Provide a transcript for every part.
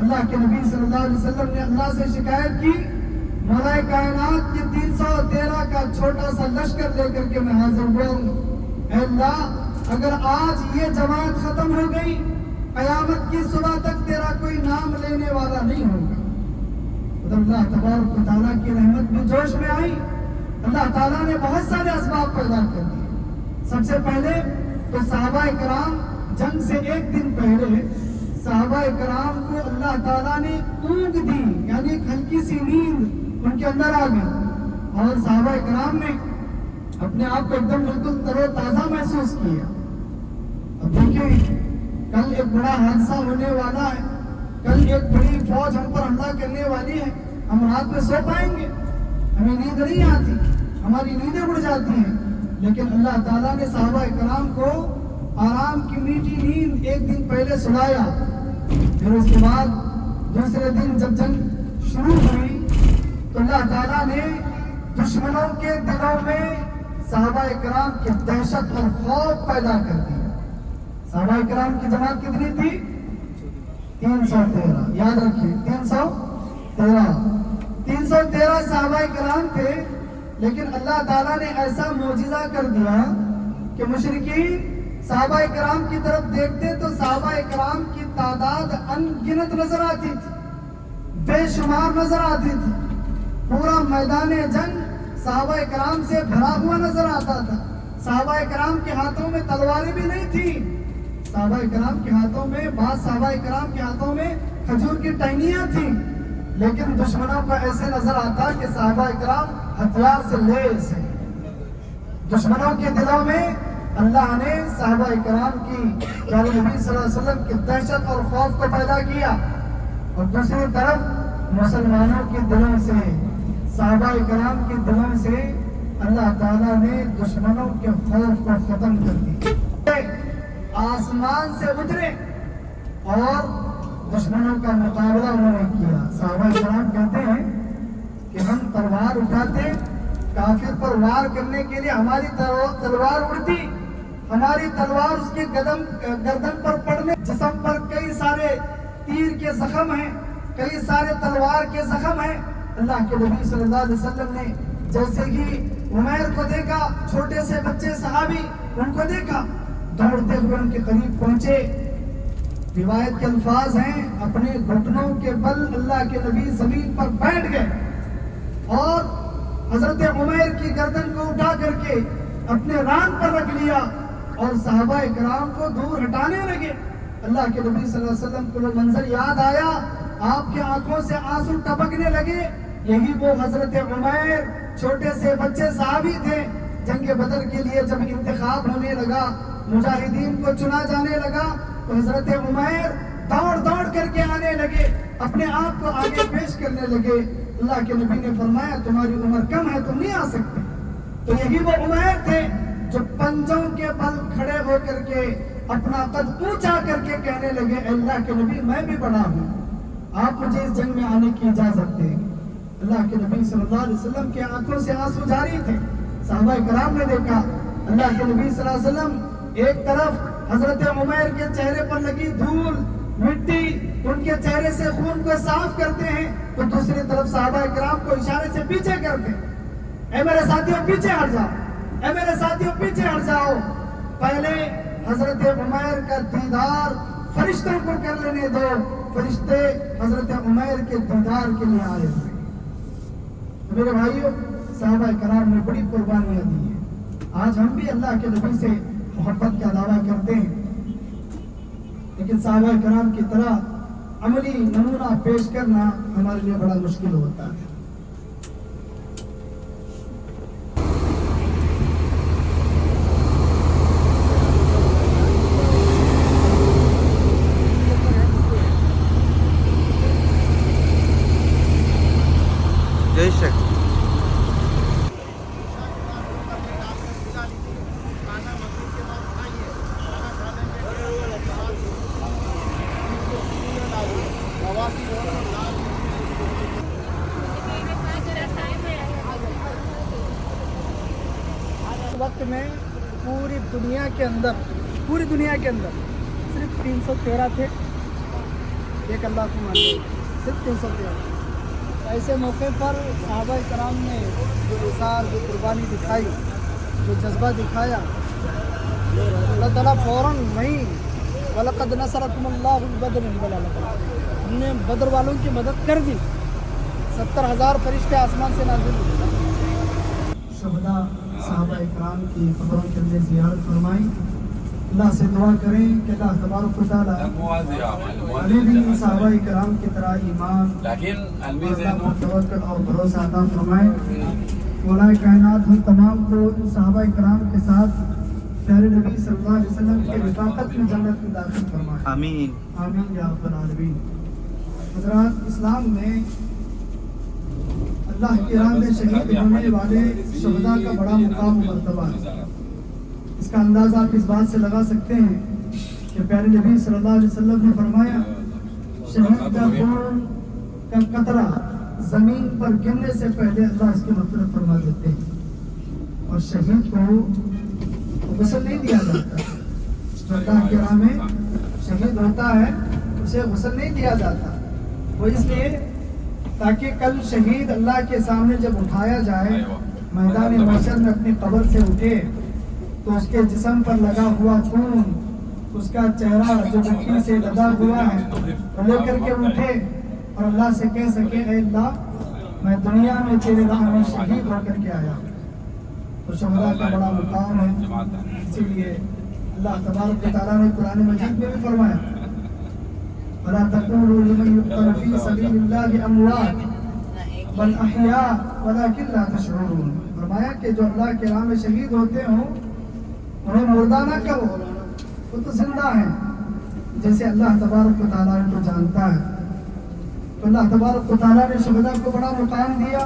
اللہ کے نبی صلی اللہ علیہ وسلم نے اللہ سے شکایت کی، مولا کائنات کی 313 کا چھوٹا سا لشکر لے کر کے میں حاضر ہوا ہوں، اے اللہ اگر آج یہ جماعت ختم ہو گئی، قیامت کی صبح تک تیرا کوئی نام لینے والا نہیں ہوگا۔ تو اللہ تبارک و تعالیٰ کی رحمت بھی جوش میں آئی، اللہ تعالیٰ نے بہت سارے اسباب پیدا کر دیے۔ سب سے پہلے تو صحابہ کرام جنگ سے ایک دن پہلے صحابہ کرام کو اللہ تعالیٰ نے اونگ دی، یعنی ایک ہلکی سی نیند ان کے اندر آ گئی، اور صحابہ کرام نے اپنے آپ کو ایک دم بالکل تر و تازہ محسوس کیا۔ اب دیکھیں کل ایک بڑا حادثہ ہونے والا ہے، کل ایک بڑی فوج ہم پر حملہ کرنے والی ہے، ہم رات میں سو پائیں گے؟ ہمیں نیند نہیں آتی، ہماری نیندیں اڑ جاتی ہیں، لیکن اللہ تعالیٰ نے صحابہ کرام کو آرام کی میٹھی نیند ایک دن پہلے سلایا۔ پھر اس کے بعد دوسرے دن جب جنگ شروع ہوئی تو اللہ تعالیٰ نے دشمنوں کے دلوں میں صحابہ کرام کی دہشت اور خوف پیدا کر دیا۔ صحابہ کرام کی جماعت کتنی تھی؟ 313، یاد رکھیے 313 صحابہ کرام تھے، لیکن اللہ تعالیٰ نے ایسا معجزہ کر دیا کہ مشرکین صحابہ کرام کی طرف دیکھتے تو صحابہ کرام کی تعداد ان گنت نظر آتی تھی، بے شمار نظر آتی تھی، پورا میدان جنگ صحابہ کرام سے بھرا ہوا نظر آتا تھا۔ صحابہ کرام کے ہاتھوں میں تلواریں بھی نہیں تھی، صحابہ کرام کے ہاتھوں میں، بعض صحابہ کرام کے ہاتھوں میں کھجور کی ٹہنیاں تھیں، لیکن دشمنوں کو ایسے نظر آتا کہ صحابہ کرام ہتھیار سے لیس ہیں۔ دشمنوں کے دلوں میں اللہ نے صحابہ کرام کی پیارے نبی صلی اللہ علیہ وسلم کی دہشت اور خوف کو پیدا کیا، اور دوسری طرف مسلمانوں کے دلوں سے، صحابہ کرام کے دلوں سے اللہ تعالیٰ نے دشمنوں کے خوف کو ختم کر دیا۔ آسمان سے اترے اور دشمنوں کا مقابلہ انہوں نے کیا۔ صحابہ کرام کہتے ہیں کہ ہم تلوار اٹھاتے، کافر پر وار کرنے کے لیے ہماری تلوار اڑتی، ہماری تلوار اس کے گردن پر پڑنے، جسم پر کئی سارے تیر کے زخم ہیں، کئی سارے تلوار کے زخم ہیں۔ اللہ کے نبی صلی اللہ علیہ وسلم نے جیسے ہی عمیر کو دیکھا، چھوٹے سے بچے صحابی، ان کو دیکھا، دوڑتے ہوئے ان کے قریب پہنچے۔ روایت کے الفاظ ہیں، اپنے گھٹنوں کے بل اللہ کے نبی زمین پر بیٹھ گئے اور حضرت عمیر کی گردن کو اٹھا کر کے اپنے ران پر رکھ لیا اور صحابہ کرام کو دور ہٹانے لگے۔ اللہ کے نبی صلی اللہ علیہ وسلم کو وہ منظر یاد آیا، آپ کی آنکھوں سے آنسو ٹپکنے لگے۔ یہی وہ حضرت عمیر چھوٹے سے بچے صحابی تھے، جنگ بدر کے لیے جب انتخاب ہونے لگا، مجاہدین کو چنا جانے لگا تو حضرت عمیر دوڑ دوڑ کر کے آنے لگے، اپنے آپ کو آگے پیش کرنے لگے۔ اللہ کے نبی نے فرمایا تمہاری عمر کم ہے، تم نہیں آ سکتے۔ تو یہی وہ عمیر تھے جو پنجوں کے بل کھڑے ہو کر کے اپنا قد اونچا کر کے کہنے لگے، اے اللہ کے نبی میں بھی بڑا ہوں، آپ مجھے اس جنگ میں آنے کی اجازت دیں۔ اللہ کے نبی صلی اللہ علیہ وسلم کے آنکھوں سے آنسو جاری تھے۔ صحابہ کرام نے دیکھا اللہ کے نبی صلی اللہ علیہ وسلم ایک طرف حضرت عمیر کے چہرے پر لگی دھول مٹی ان کے چہرے سے خون کو صاف کرتے ہیں، تو دوسری طرف صحابہ کرام کو اشارے سے پیچھے کرتے، اے میرے ساتھیوں پیچھے ہٹ جاؤ، اے میرے ساتھیوں پیچھے ہٹ جاؤ۔ پہلے حضرت عمیر کا دیدار فرشتوں کو کر لینے دو۔ فرشتے حضرت عمیر کے دیدار کے لیے آئے ہوئے۔ میرے بھائیوں، صحابہ کرام نے بڑی قربانیاں دی ہیں۔ آج ہم بھی اللہ کے نبی سے محبت کا دعویٰ کرتے ہیں، لیکن صحابہ کرام کی طرح عملی نمونہ پیش کرنا ہمارے لیے بڑا مشکل ہوتا ہے۔ جے شک وقت میں پوری دنیا کے اندر صرف 313 تھے، ایک اللہ کو مان لو صرف 300 روپیہ. ایسے موقع پر صحابہ کرام نے جو اثار جو قربانی دکھائی جو جذبہ دکھایا اللہ تعالیٰ فوراً وہیں وَلَقَدْ نَصَرَكُمُ اللَّهُ بِبَدْرٍ انہوں نے بدر والوں کی مدد کر دی. 70,000 فرشتے آسمان سے نازل ہوئے. شہداء صحابہ اکرام کی قبروں کے اندر زیارت فرمائی. اللہ سے دعا کریں کہ اللہ تبارک و تعالیٰ علی بھی صحابہ اکرام کی طرح ایمان اللہ پر توکل اور بھروسہ عطا فرمائے. مولا کائنات ہم تمام کو ان صحابہ اکرام کے ساتھ پیارے نبی صلی اللہ علیہ وسلم کے رفاقت میں جنت میں داخل فرمائے. آمین آمین یا رب العالمین. حضرات اسلام میں اللہ کی راہ میں شہید ہونے والے شہداء کا بڑا مقام و مرتبہ ہے. اس کا اندازہ آپ اس بات سے لگا سکتے ہیں کہ پیارے نبی صلی اللہ علیہ وسلم نے فرمایا شہید کا خون کا قطرہ زمین پر گرنے سے پہلے اللہ اس کی مغفرت فرما دیتے ہیں. اور شہید کو غسل نہیں دیا جاتا. جو اللہ کی راہ میں شہید ہوتا ہے اسے غسل نہیں دیا جاتا. وہ اس لیے تاکہ کل شہید اللہ کے سامنے جب اٹھایا جائے میدان محشر میں اپنی قبر سے اٹھے تو اس کے جسم پر لگا ہوا خون اس کا چہرہ جو مٹی سے لدا ہوا ہے وہ لے کر کے اٹھے اور اللہ سے کہہ سکے اے اللہ میں دنیا میں تیرے راہ میں شہید ہو کر کے آیا. تو شہداء کا بڑا مقام ہے. اسی لیے اللہ تبارک و تعالیٰ نے قرآن مجید میں بھی فرمایا وَلَا تَقُولُوا لِمَنْ يُقْتَلُ فِي سَبِيلِ اللَّهِ أَمْوَاتٌ بَلْ أَحْيَاءٌ وَلَكِنْ لَا تَشْعُرُونَ. فرمایا کہ جو اللہ کے راہ میں شہید ہوتے ہوں انہیں مردہ نہ کہو وہ تو زندہ ہیں. جیسے اللہ تبارک و تعالیٰ ان کو جانتا ہے تو اللہ تبارک و تعالیٰ نے شہداء کو بڑا مقام دیا.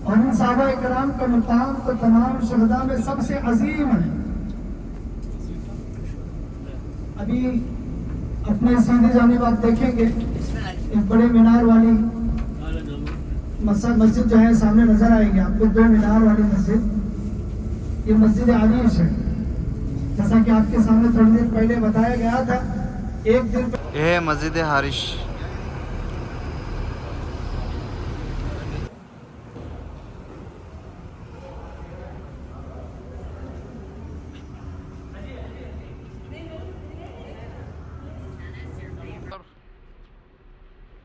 اور ان صحابہ کرام کا مقام تو تمام شہداء میں سب سے عظیم ہے. ابھی اپنے سیدھی جانب آپ دیکھیں گے ایک بڑے مینار والی مسجد جو ہے سامنے نظر آئے گی آپ کو. 2 مینار والی مسجد یہ مسجد عریش ہے. جیسا کہ آپ کے سامنے تھوڑی دیر پہلے بتایا گیا تھا ایک دن یہ ہے مسجد حارش.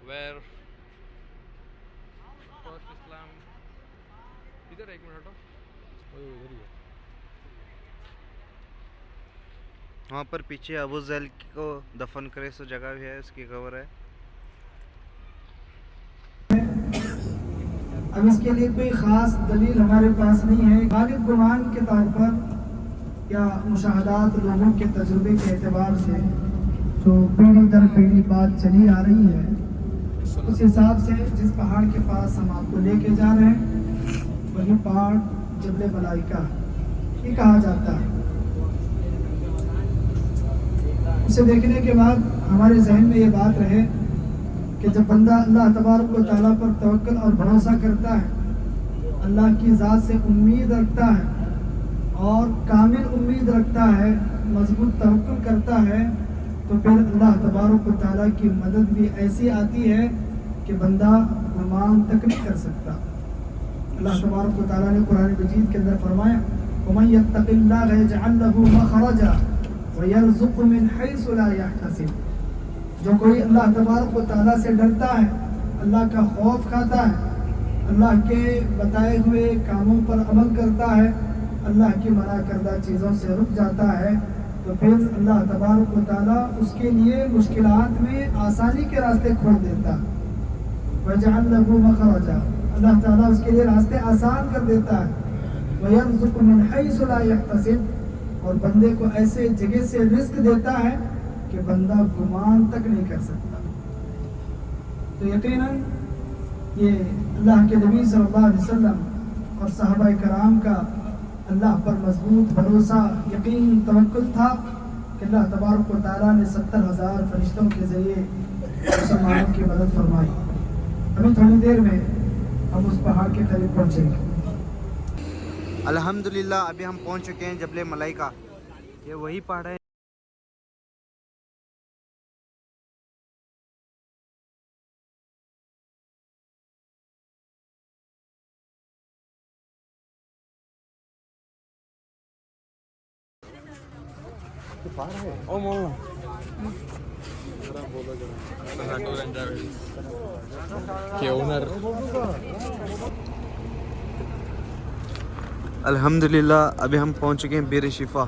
where first Islam ادھر 1 منٹ ادھر ہی ہے. وہاں پر پیچھے ابو ذیل کو دفن کرے سو جگہ بھی ہے اس کی قبر ہے. اب اس کے لیے کوئی خاص دلیل ہمارے پاس نہیں ہے. غالب گمان کے طور پر یا مشاہدات لوگوں کے تجربے کے اعتبار سے جو پیڑھی در پیڑھی بات چلی آ رہی ہے اس حساب سے جس پہاڑ کے پاس ہم آپ کو لے کے جا رہے ہیں وہی پہاڑ جبل ملائکہ یہ کہا جاتا ہے. اسے دیکھنے کے بعد ہمارے ذہن میں یہ بات رہے کہ جب بندہ اللہ تبارک و تعالیٰ پر توکل اور بھروسہ کرتا ہے اللہ کی ذات سے امید رکھتا ہے اور کامل امید رکھتا ہے مضبوط توکل کرتا ہے تو پھر اللہ تبارک و تعالیٰ کی مدد بھی ایسی آتی ہے کہ بندہ گمان تک نہیں کر سکتا. اللہ تبارک و تعالیٰ نے قرآن مجید کے اندر فرمایا وَمَن يَتَّقِ اللَّهَ يَجْعَلْ لَهُ مَخْرَجًا وَيَرْزُقْهُ مِنْ حَيْثُ لَا يَحْتَسِبُ. جو کوئی اللہ تبارک و تعالیٰ سے ڈرتا ہے اللہ کا خوف کھاتا ہے اللہ کے بتائے ہوئے کاموں پر عمل کرتا ہے اللہ کی منع کردہ چیزوں سے رک جاتا ہے تو پھر اللہ تبارک و تعالیٰ اس کے لیے مشکلات میں آسانی کے راستے کھول دیتا ہے. وَيَجْعَلْ لَهُ مَخْرَجًا اللہ تعالیٰ اس کے لیے راستے آسان کر دیتا ہے. وَيَرْزُقُ مِنْ حَيْثُ لَا يَحْتَسِبُ اور بندے کو ایسے جگہ سے رزق دیتا ہے کہ بندہ گمان تک نہیں کر سکتا. تو یقیناً یہ اللہ کے نبی صلی اللہ علیہ وسلم اور صحابہ کرام کا اللہ پر مضبوط بھروسہ یقین توکل تھا کہ اللہ تبارک و تعالیٰ نے 70,000 فرشتوں کے ذریعے مسلمانوں کی مدد فرمائی. ابھی تھوڑی دیر میں ہم اس پہاڑ کے قریب پہنچیں گے. الحمدللہ ابھی ہم پہنچ چکے ہیں جبل ملائکہ. یہ وہی پہاڑ ہے او مولا کے اونر الحمدللہ ابھی ہم پہنچ چکے ہیں بیر شفا.